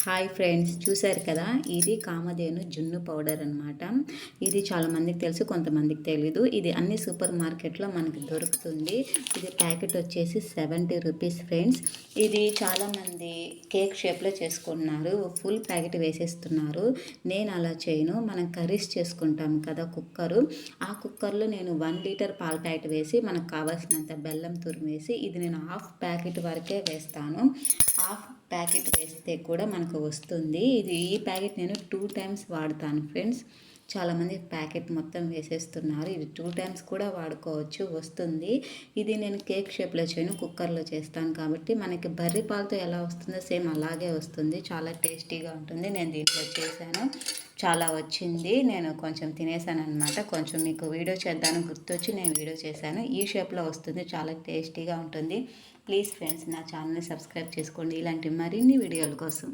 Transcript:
Hi friends, చూశారు కదా, ఇది కామధేను జున్ను పౌడర్ అనమాట. ఇది చాలామందికి తెలుసు, కొంతమందికి తెలీదు. ఇది అన్ని సూపర్ మార్కెట్లో మనకి దొరుకుతుంది. ఇది ప్యాకెట్ వచ్చేసి 70 రూపీస్ ఫ్రెండ్స్. ఇది చాలామంది కేక్ షేప్లో చేసుకుంటున్నారు, ఫుల్ ప్యాకెట్ వేసేస్తున్నారు. నేను అలా చేయను. మనం కర్రీస్ చేసుకుంటాం కదా కుక్కరు, ఆ కుక్కర్లో నేను 1 లీటర్ పాల ప్యాకెట్ వేసి మనకు కావాల్సినంత బెల్లం తురిమేసి ఇది నేను హాఫ్ ప్యాకెట్ వరకే వేస్తాను. హాఫ్ ప్యాకెట్ వేస్తే కూడా మనకు వస్తుంది. ఈ ప్యాకెట్ నేను 2 టైమ్స్ వాడతాను ఫ్రెండ్స్. చాలామంది ప్యాకెట్ మొత్తం వేసేస్తున్నారు. ఇది 2 టైమ్స్ కూడా వాడుకోవచ్చు, వస్తుంది. ఇది నేను కేక్ షేప్లో చేయను, కుక్కర్లో చేస్తాను కాబట్టి మనకి బర్రె పాలతో ఎలా వస్తుందో సేమ్ అలాగే వస్తుంది. చాలా టేస్టీగా ఉంటుంది. నేను దీంట్లో చేశాను, చాలా వచ్చింది. నేను కొంచెం తినేసాను అనమాట. కొంచెం మీకు వీడియో చేద్దాను గుర్తొచ్చి నేను వీడియో చేశాను. ఈ షేప్లో వస్తుంది, చాలా టేస్టీగా ఉంటుంది. ప్లీజ్ ఫ్రెండ్స్, నా ఛానల్ని సబ్స్క్రైబ్ చేసుకోండి ఇలాంటి మరిన్ని వీడియోల కోసం.